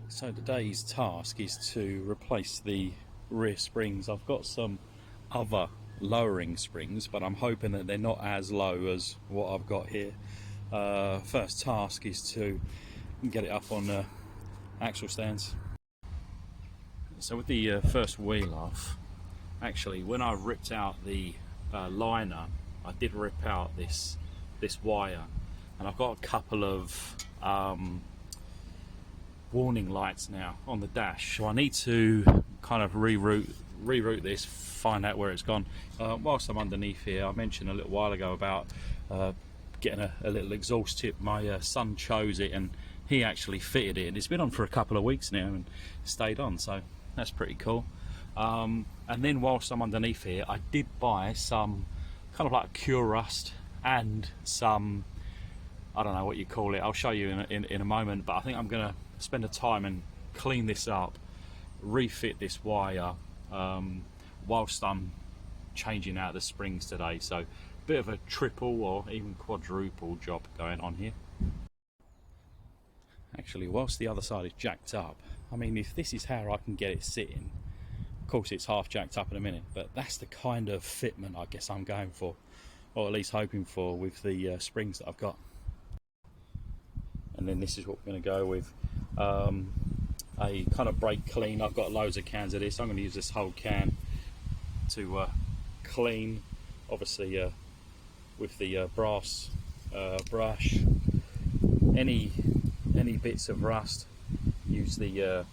So today's task is to replace the rear springs. I've got some other lowering springs, but I'm hoping that they're not as low as what I've got here. First task is to get it up on axle stands. So with the first wheel off, actually when I ripped out the liner, I did rip out this wire, and I've got a couple of warning lights now on the dash, so I need to kind of reroute this, find out where it's gone. Whilst I'm underneath here, I mentioned a little while ago about getting a little exhaust tip. My son chose it and he actually fitted it, and it's been on for a couple of weeks now and stayed on, so that's pretty cool. And then whilst I'm underneath here, I did buy some kind of like cure rust and some, I don't know what you call it, I'll show you in a moment, but I think I'm going to spend the time and clean this up, refit this wire whilst I'm changing out the springs today. So a bit of a triple or even quadruple job going on here. Actually, whilst the other side is jacked up, I mean, if this is how I can get it sitting, of course it's half jacked up in a minute, but that's the kind of fitment I guess I'm going for, or at least hoping for, with the springs that I've got. And then this is what we're going to go with, a kind of brake clean. I've got loads of cans of this. I'm going to use this whole can to clean, obviously with the brass brush, any bits of rust, use the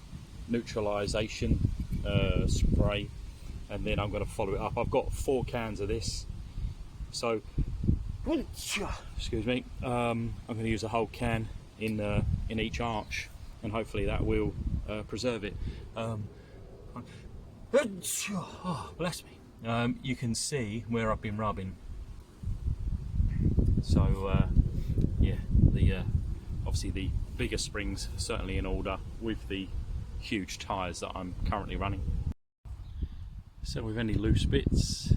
neutralization spray, and then I'm going to follow it up. I've got 4 cans of this, so excuse me, I'm going to use a whole can in each arch, and hopefully that will preserve it. Oh, bless me. You can see where I've been rubbing. So yeah, obviously the bigger springs certainly in order with the huge tyres that I'm currently running. So with any loose bits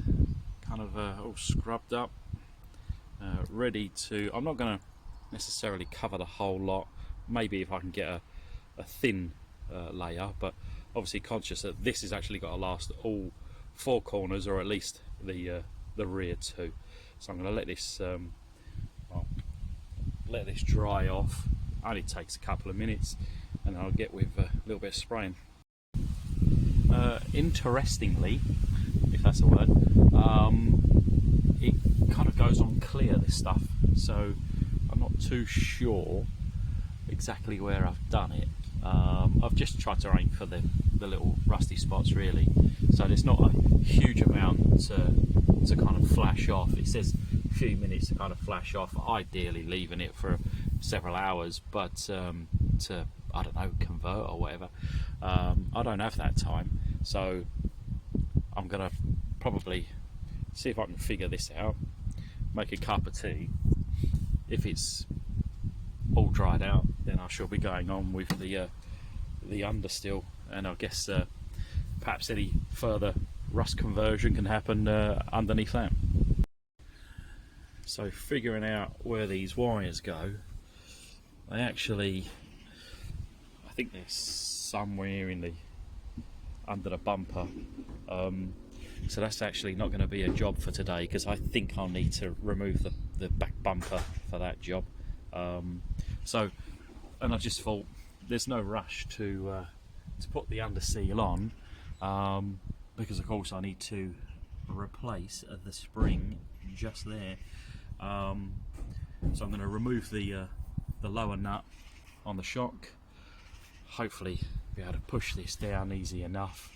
kind of all scrubbed up, ready to, I'm not going to necessarily cover the whole lot, maybe if I can get a thin layer, but obviously conscious that this has actually got to last all 4 corners, or at least the rear 2. So I'm going to let this dry off. Only takes a couple of minutes, and I'll get with a little bit of spraying. Interestingly, if that's a word, it kind of goes on clear, this stuff, so I'm not too sure exactly where I've done it. I've just tried to aim for the little rusty spots really, so there's not a huge amount to kind of flash off. It says a few minutes to kind of flash off, ideally leaving it for several hours, but to, I don't know, convert or whatever, I don't have that time, so I'm gonna probably see if I can figure this out, make a cup of tea. If it's all dried out, then I shall be going on with the understill, and I guess perhaps any further rust conversion can happen underneath that. So figuring out where these wires go, they actually, I think they're somewhere in the under the bumper, so that's actually not going to be a job for today, because I think I'll need to remove the back bumper for that job. So, and I just thought there's no rush to put the under seal on, because of course I need to replace the spring just there. So I'm going to remove the lower nut on the shock, hopefully be able to push this down easy enough,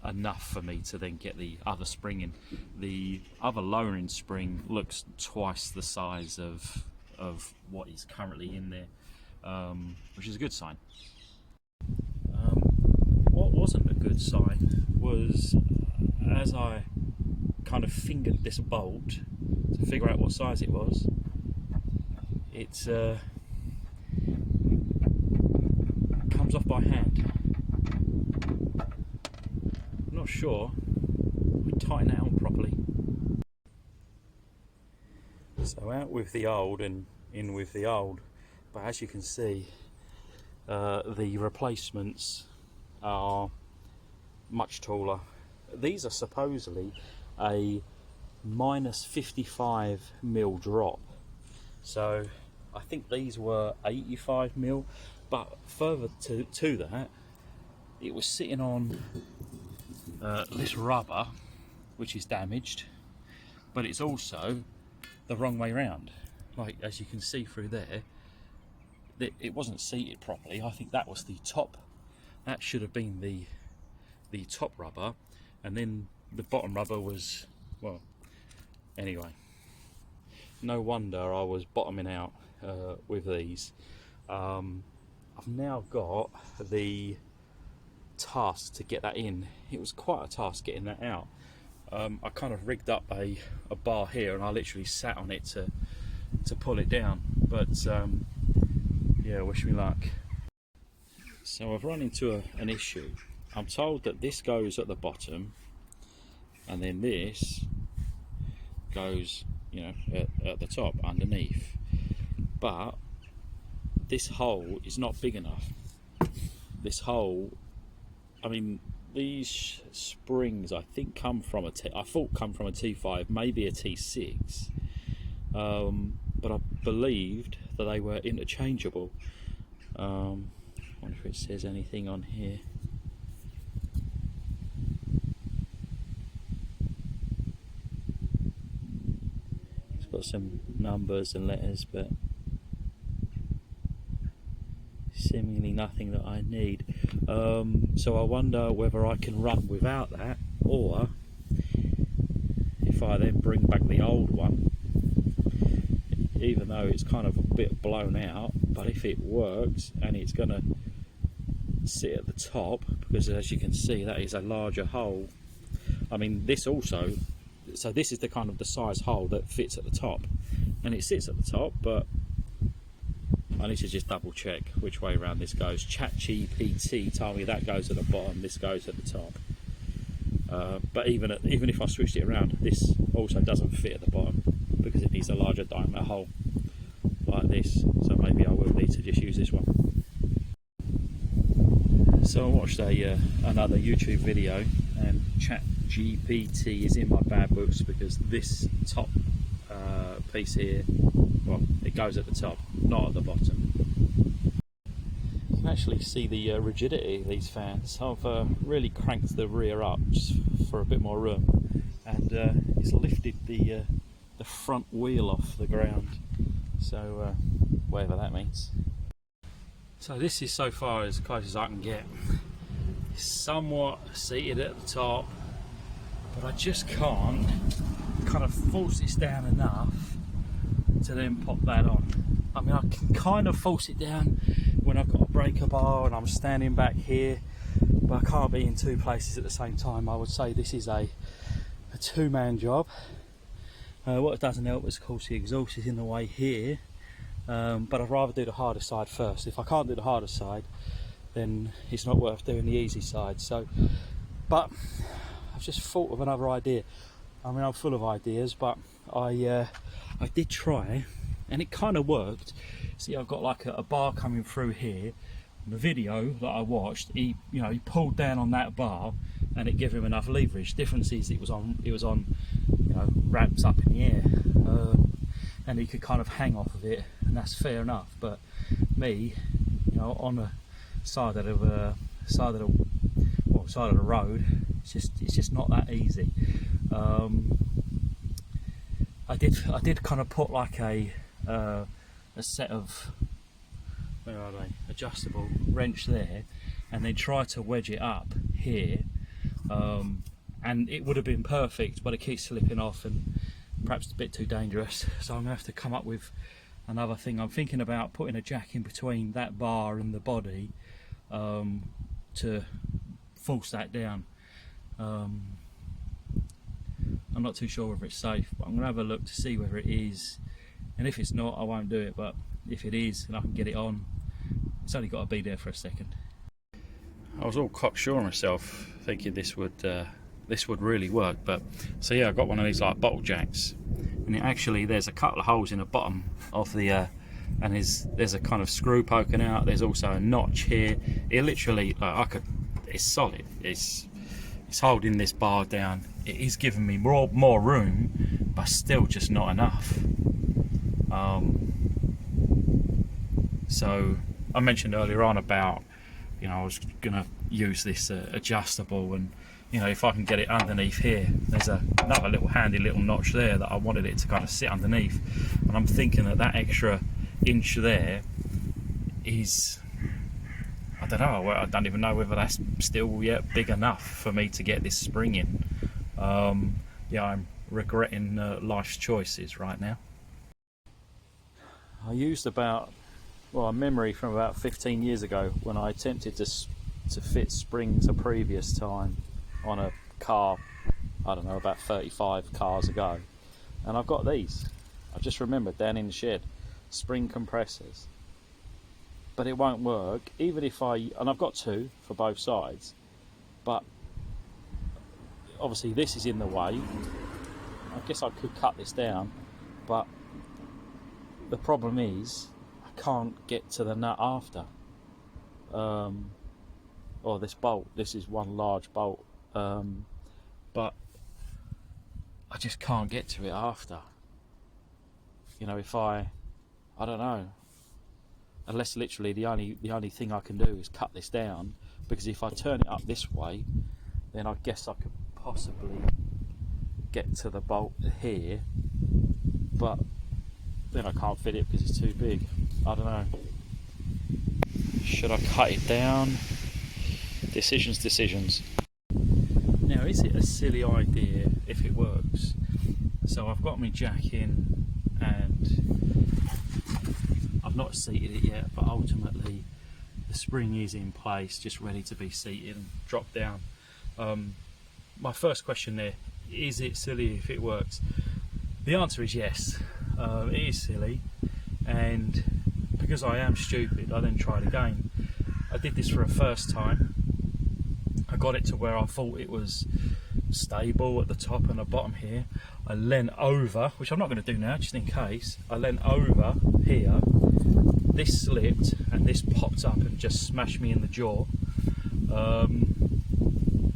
enough for me to then get the other spring in. The other lowering spring looks twice the size of what is currently in there, which is a good sign. What wasn't a good sign was, as I kind of fingered this bolt to figure out what size it was, it's comes off by hand. I'm not sure we tighten it on properly. So out with the old and in with the old, but as you can see, the replacements are much taller. These are supposedly a minus 55mm drop, so I think these were 85mm, but further to that, it was sitting on this rubber, which is damaged, but it's also the wrong way round. Like, as you can see through there, it wasn't seated properly. I think that was the top, that should have been the top rubber, and then the bottom rubber was, well, anyway, no wonder I was bottoming out with these. I've now got the task to get that in. It was quite a task getting that out. I kind of rigged up a bar here, and I literally sat on it to pull it down, but yeah, wish me luck. So I've run into an issue. I'm told that this goes at the bottom, and then this goes, you know, at the top underneath, but this hole is not big enough. This hole, I mean, these springs I think come from a T5, maybe a T6, but I believed that they were interchangeable. I wonder if it says anything on here. It's got some numbers and letters, but seemingly nothing that I need. So I wonder whether I can run without that, or if I then bring back the old one, even though it's kind of a bit blown out, but if it works and it's going to sit at the top, because as you can see that is a larger hole. I mean, this also, so this is the kind of the size hole that fits at the top, and it sits at the top, but I need to just double check which way around this goes. ChatGPT told me that goes at the bottom, this goes at the top. But even if I switched it around, this also doesn't fit at the bottom because it needs a larger diameter hole like this. So maybe I will need to just use this one. So I watched another YouTube video, and ChatGPT is in my bad books because this top piece here, well, it goes at the top, not at the bottom. You can actually see the rigidity of these fans. I've really cranked the rear up just for a bit more room, and it's lifted the front wheel off the ground, so whatever that means. So this is so far as close as I can get. It's somewhat seated at the top, but I just can't kind of force this down enough to then pop that on. I mean, I can kind of force it down when I've got a breaker bar and I'm standing back here, but I can't be in two places at the same time. I would say this is a two-man job. What doesn't help is, of course, the exhaust is in the way here, but I'd rather do the harder side first. If I can't do the harder side, then it's not worth doing the easy side. So, but I've just thought of another idea. I mean, I'm full of ideas, but I did try, and it kind of worked. See, I've got like a bar coming through here. In the video that I watched, he pulled down on that bar, and it gave him enough leverage. Difference is, it was on, ramps up in the air, and he could kind of hang off of it, and that's fair enough. But me, on the side of the road, it's just not that easy. I did kind of put like a set of, where are they, adjustable wrench there, and then try to wedge it up here, and it would have been perfect, but it keeps slipping off and perhaps a bit too dangerous. So I'm gonna have to come up with another thing. I'm thinking about putting a jack in between that bar and the body to force that down. I'm not too sure whether it's safe, but I'm going to have a look to see whether it is, and if it's not, I won't do it, but if it is and I can get it on, it's only got to be there for a second. I was all cocksure myself thinking this would really work, but so yeah, I got one of these like bottle jacks, and there's a couple of holes in the bottom of the and there's a kind of screw poking out. There's also a notch here. It literally, it's solid. It's holding this bar down. It is giving me more room, but still just not enough. So I mentioned earlier on about, I was gonna use this adjustable, and if I can get it underneath here, there's another little handy little notch there that I wanted it to kind of sit underneath, and I'm thinking that extra inch there is, I don't know, I don't even know whether that's still yet big enough for me to get this spring in. Yeah, I'm regretting life's choices right now. I used a memory from about 15 years ago when I attempted to fit springs a previous time on a car, I don't know, about 35 cars ago, and I've got these. I just remembered down in the shed, spring compressors, but it won't work even if and I've got two for both sides, but obviously this is in the way. I guess I could cut this down, but the problem is I can't get to the nut after, or this bolt. This is one large bolt, but I just can't get to it after. If I don't know, unless literally the only thing I can do is cut this down, because if I turn it up this way, then I guess I could possibly get to the bolt here, but then I can't fit it because it's too big. I don't know. Should I cut it down? Decisions. Now, is it a silly idea if it works? So I've got my jack in, and I've not seated it yet, but ultimately the spring is in place, just ready to be seated and drop down. My first question there, is it silly if it works? The answer is yes. It is silly, and because I am stupid, I then tried again. I did this for a first time. I got it to where I thought it was stable at the top and the bottom here. I leant over, which I'm not going to do now, just in case. I leant over here, this slipped, and this popped up and just smashed me in the jaw.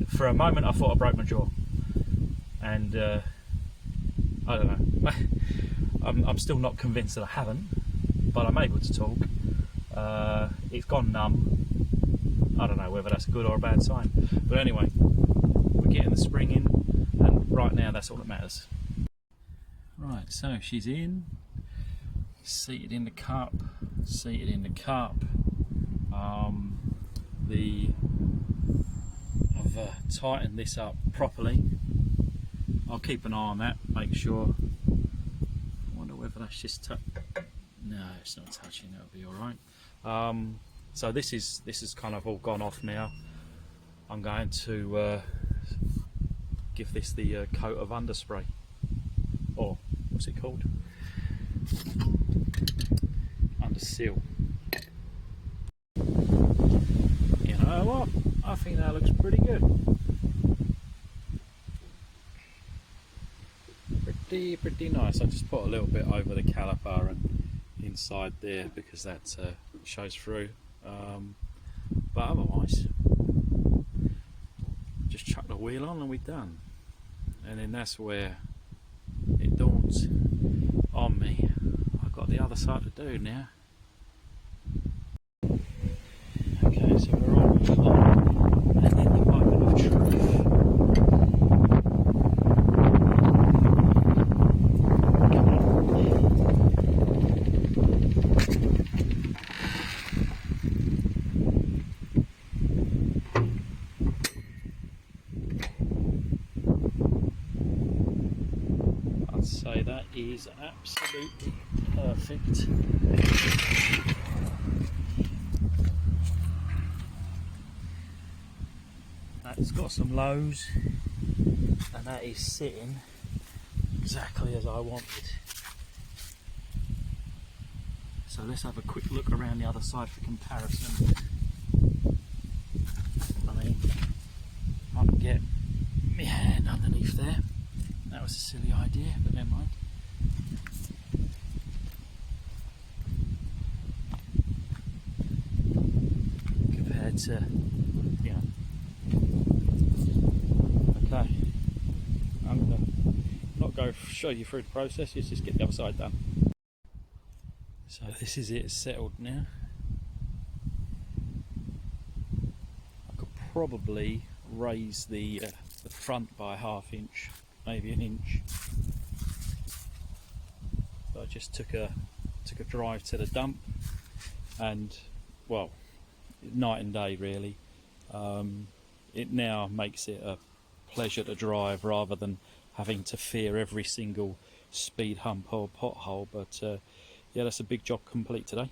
For a moment I thought I broke my jaw, and I don't know. I'm still not convinced that I haven't, but I'm able to talk. It's gone numb. I don't know whether that's a good or a bad sign, but anyway, we're getting the spring in, and right now that's all that matters. Right, so she's in, seated in the cup. I've tightened this up properly. I'll keep an eye on that, make sure. I wonder whether that's just no, it's not touching. That'll be all right. So this is kind of all gone off now. I'm going to give this the coat of underspray, or what's it called? Under seal. You know what? I think that looks pretty good. Pretty nice. I just put a little bit over the caliper and inside there because that shows through. But otherwise, just chuck the wheel on and we're done. And then that's where it dawns on me, I've got the other side to do now. Okay, so we're on, and then the moment of truth. I'd say that is absolutely perfect. It's got some lows, and that is sitting exactly as I wanted. So let's have a quick look around the other side for comparison. I mean, I can get my hand underneath there. That was a silly idea, but never mind. to, you know. Okay, I'm gonna not go show you through the process, just get the other side done. So this is it, it's settled now. I could probably raise the front by ½ inch, maybe an inch. But I just took a drive to the dump, and well, night and day really. It now makes it a pleasure to drive rather than having to fear every single speed hump or pothole. But yeah, that's a big job complete today.